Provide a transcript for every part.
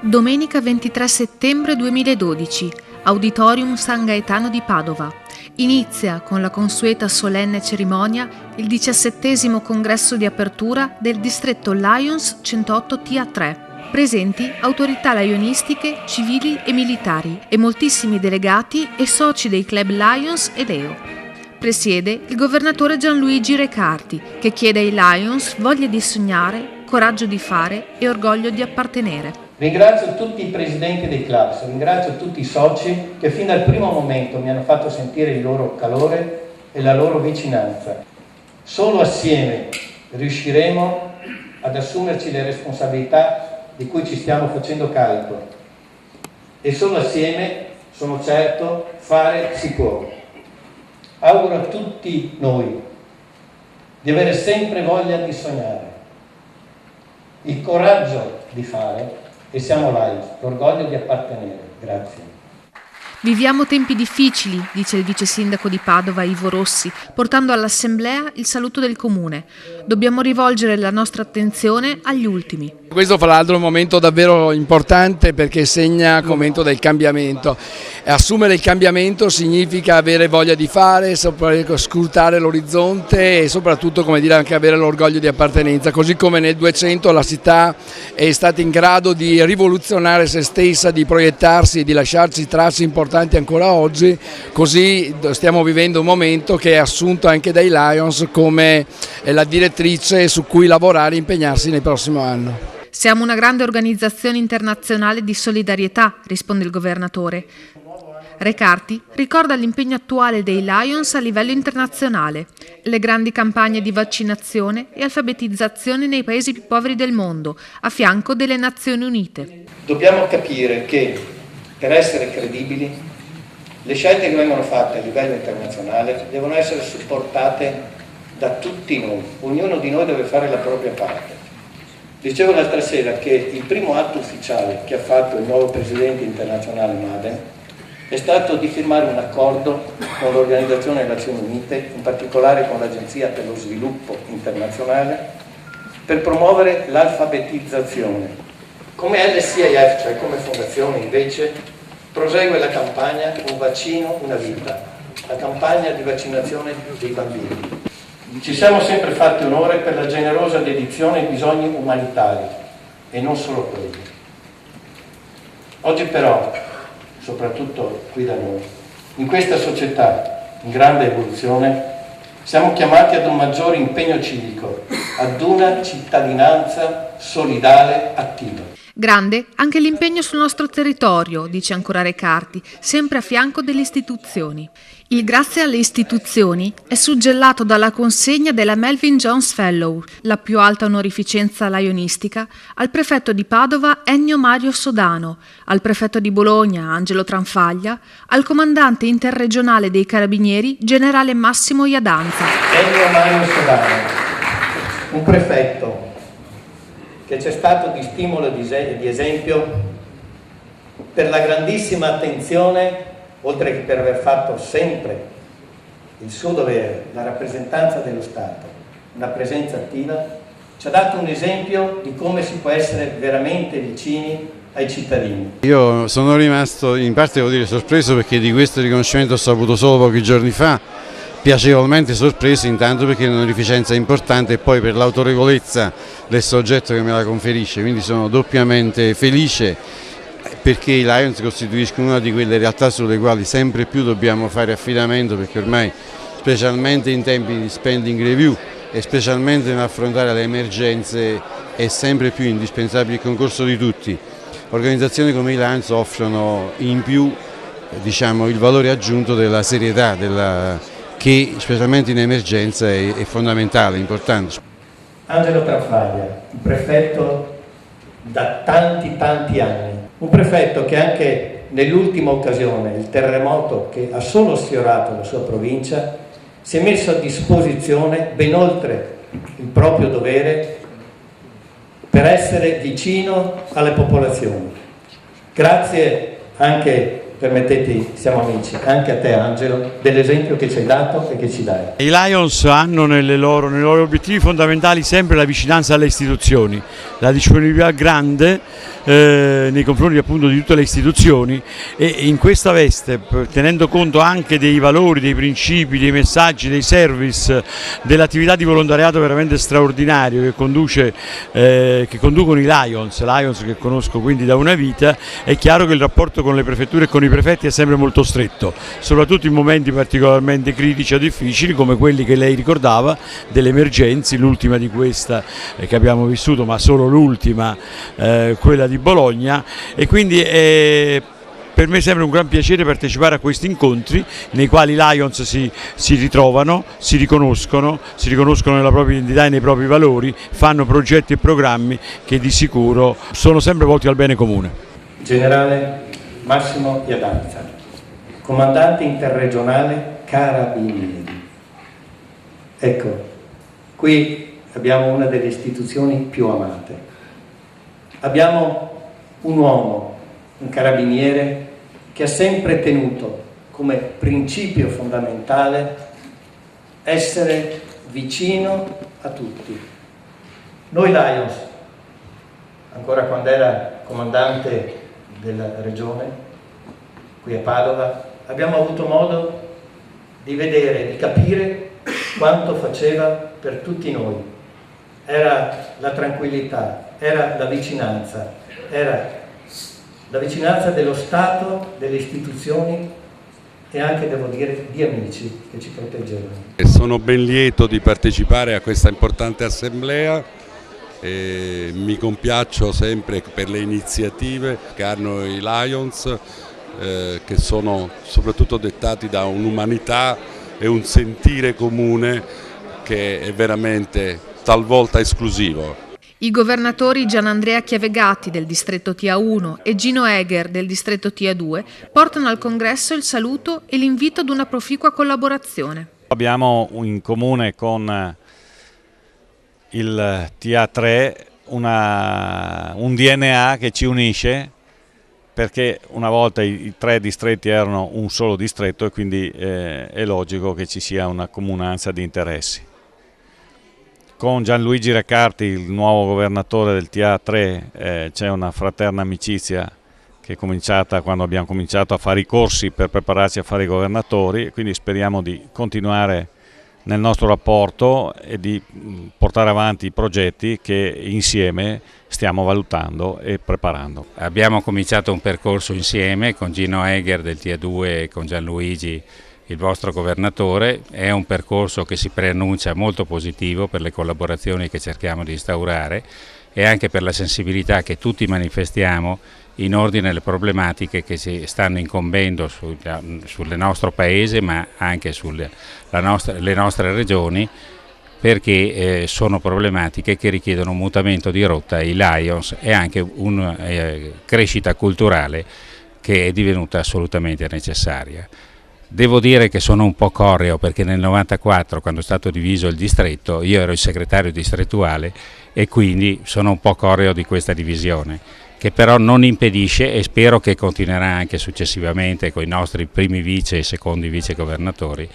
Domenica 23 settembre 2012, Auditorium San Gaetano di Padova. Inizia con la consueta solenne cerimonia il 17° congresso di apertura del distretto Lions 108 TA3. Presenti autorità lionistiche, civili e militari e moltissimi delegati e soci dei club Lions e Leo. Presiede il governatore Gianluigi Recarti, che chiede ai Lions voglia di sognare, coraggio di fare e orgoglio di appartenere. Ringrazio tutti i presidenti dei club, ringrazio tutti i soci che fin dal primo momento mi hanno fatto sentire il loro calore e la loro vicinanza. Solo assieme riusciremo ad assumerci le responsabilità di cui ci stiamo facendo carico e solo assieme, sono certo, fare si può. Auguro a tutti noi di avere sempre voglia di sognare, il coraggio di fare e siamo Lions, l'orgoglio di appartenere. Grazie. Viviamo tempi difficili, dice il vice sindaco di Padova Ivo Rossi, portando all'assemblea il saluto del comune. Dobbiamo rivolgere la nostra attenzione agli ultimi. Questo fra l'altro è un momento davvero importante perché segna il momento del cambiamento. Assumere il cambiamento significa avere voglia di fare, scrutare l'orizzonte e soprattutto, come dire, anche avere l'orgoglio di appartenenza. Così come nel 200 la città è stata in grado di rivoluzionare se stessa, di proiettarsi e di lasciarci tracce importanti ancora oggi, così stiamo vivendo un momento che è assunto anche dai Lions come la direttrice su cui lavorare e impegnarsi nel prossimo anno. Siamo una grande organizzazione internazionale di solidarietà, risponde il governatore. Recarti ricorda l'impegno attuale dei Lions a livello internazionale, le grandi campagne di vaccinazione e alfabetizzazione nei paesi più poveri del mondo, a fianco delle Nazioni Unite. Dobbiamo capire che per essere credibili le scelte che vengono fatte a livello internazionale devono essere supportate da tutti noi, ognuno di noi deve fare la propria parte. Dicevo l'altra sera che il primo atto ufficiale che ha fatto il nuovo presidente internazionale Maden è stato di firmare un accordo con l'Organizzazione delle Nazioni Unite, in particolare con l'Agenzia per lo Sviluppo Internazionale, per promuovere l'alfabetizzazione. Come LCIF, cioè come fondazione, invece, prosegue la campagna Un vaccino, una vita, la campagna di vaccinazione dei bambini. Ci siamo sempre fatti onore per la generosa dedizione ai bisogni umanitari e non solo quelli. Oggi però, soprattutto qui da noi, in questa società in grande evoluzione, siamo chiamati ad un maggiore impegno civico, ad una cittadinanza solidale attiva. Grande anche l'impegno sul nostro territorio, dice ancora Recarti, sempre a fianco delle istituzioni. Il grazie alle istituzioni è suggellato dalla consegna della Melvin Jones Fellow, la più alta onorificenza lionistica, al prefetto di Padova Ennio Mario Sodano, al prefetto di Bologna Angelo Tranfaglia, al comandante interregionale dei Carabinieri generale Massimo Iadanza. Ennio Mario Sodano, un prefetto che c'è stato di stimolo e di esempio per la grandissima attenzione, oltre che per aver fatto sempre il suo dovere, la rappresentanza dello Stato, una presenza attiva, ci ha dato un esempio di come si può essere veramente vicini ai cittadini. Io sono rimasto in parte, devo dire, sorpreso perché di questo riconoscimento ho saputo solo pochi giorni fa, piacevolmente sorpreso intanto perché è un'onorificenza importante e poi per l'autorevolezza del soggetto che me la conferisce, quindi sono doppiamente felice perché i Lions costituiscono una di quelle realtà sulle quali sempre più dobbiamo fare affidamento, perché ormai specialmente in tempi di spending review e specialmente nell'affrontare le emergenze è sempre più indispensabile il concorso di tutti. Organizzazioni come i Lions offrono in più, diciamo, il valore aggiunto della serietà, che specialmente in emergenza è fondamentale, importante. Angelo Tranfaglia, un prefetto da tanti anni, un prefetto che anche nell'ultima occasione, il terremoto che ha solo sfiorato la sua provincia, si è messo a disposizione ben oltre il proprio dovere per essere vicino alle popolazioni. Grazie anche permettete, siamo amici, anche a te Angelo, dell'esempio che ci hai dato e che ci dai. I Lions hanno nei loro obiettivi fondamentali sempre la vicinanza alle istituzioni, la disponibilità grande nei confronti appunto di tutte le istituzioni, e in questa veste, tenendo conto anche dei valori, dei principi, dei messaggi, dei service, dell'attività di volontariato veramente straordinario che conducono i Lions che conosco quindi da una vita, è chiaro che il rapporto con le prefetture e con i prefetti è sempre molto stretto, soprattutto in momenti particolarmente critici o difficili come quelli che lei ricordava, delle emergenze, l'ultima di questa che abbiamo vissuto, ma solo l'ultima, quella di Bologna, e quindi per me è sempre un gran piacere partecipare a questi incontri nei quali i Lions si ritrovano, si riconoscono nella propria identità e nei propri valori, fanno progetti e programmi che di sicuro sono sempre volti al bene comune. Generale Massimo Iadanza, comandante interregionale Carabinieri. Ecco, qui abbiamo una delle istituzioni più amate. Abbiamo un uomo, un carabiniere, che ha sempre tenuto come principio fondamentale essere vicino a tutti. Noi Lions, ancora quando era comandante della regione, qui a Padova, abbiamo avuto modo di vedere, di capire quanto faceva per tutti noi. Era la tranquillità, era la vicinanza dello Stato, delle istituzioni e anche, devo dire, di amici che ci proteggevano. Sono ben lieto di partecipare a questa importante assemblea e mi compiaccio sempre per le iniziative che hanno i Lions, che sono soprattutto dettati da un'umanità e un sentire comune che è veramente talvolta esclusivo. I governatori Gianandrea Chiavegatti del distretto TA1 e Gino Egger del distretto TA2 portano al congresso il saluto e l'invito ad una proficua collaborazione. Abbiamo in comune con il TA3 un DNA che ci unisce, perché una volta i 3 distretti erano un solo distretto e quindi è logico che ci sia una comunanza di interessi. Con Gianluigi Reccarti, il nuovo governatore del TA3, c'è una fraterna amicizia che è cominciata quando abbiamo cominciato a fare i corsi per prepararci a fare i governatori, e quindi speriamo di continuare nel nostro rapporto e di portare avanti i progetti che insieme stiamo valutando e preparando. Abbiamo cominciato un percorso insieme con Gino Egger del TA2 e con Gianluigi, il vostro governatore. È un percorso che si preannuncia molto positivo per le collaborazioni che cerchiamo di instaurare e anche per la sensibilità che tutti manifestiamo in ordine alle problematiche che si stanno incombendo sul nostro paese, ma anche sulle nostre regioni, perché sono problematiche che richiedono un mutamento di rotta ai Lions e anche una crescita culturale che è divenuta assolutamente necessaria. Devo dire che sono un po' correo, perché nel 94, quando è stato diviso il distretto, io ero il segretario distrettuale e quindi sono un po' correo di questa divisione, che però non impedisce, e spero che continuerà anche successivamente con i nostri primi vice e secondi vice governatori,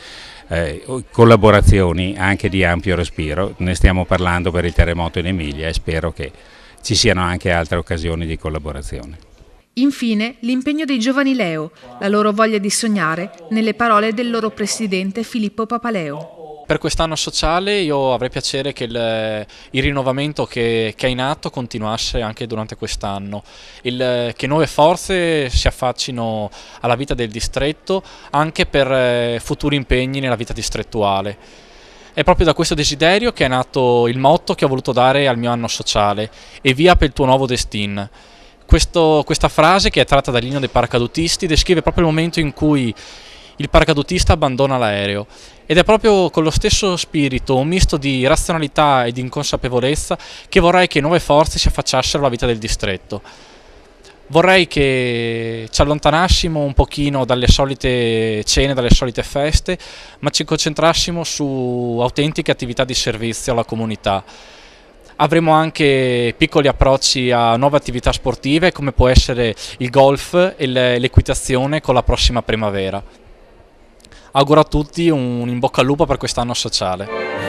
collaborazioni anche di ampio respiro. Ne stiamo parlando per il terremoto in Emilia e spero che ci siano anche altre occasioni di collaborazione. Infine, l'impegno dei giovani Leo, la loro voglia di sognare, nelle parole del loro presidente Filippo Papaleo. Per quest'anno sociale io avrei piacere che il rinnovamento che è in atto continuasse anche durante quest'anno, che nuove forze si affaccino alla vita del distretto anche per futuri impegni nella vita distrettuale. È proprio da questo desiderio che è nato il motto che ho voluto dare al mio anno sociale: e via per il tuo nuovo destin. Questa frase, che è tratta dall'inno dei paracadutisti, descrive proprio il momento in cui il paracadutista abbandona l'aereo, ed è proprio con lo stesso spirito, un misto di razionalità e di inconsapevolezza, che vorrei che nuove forze si affacciassero alla vita del distretto. Vorrei che ci allontanassimo un pochino dalle solite cene, dalle solite feste, ma ci concentrassimo su autentiche attività di servizio alla comunità. Avremo anche piccoli approcci a nuove attività sportive come può essere il golf e l'equitazione con la prossima primavera. Auguro a tutti un in bocca al lupo per quest'anno sociale.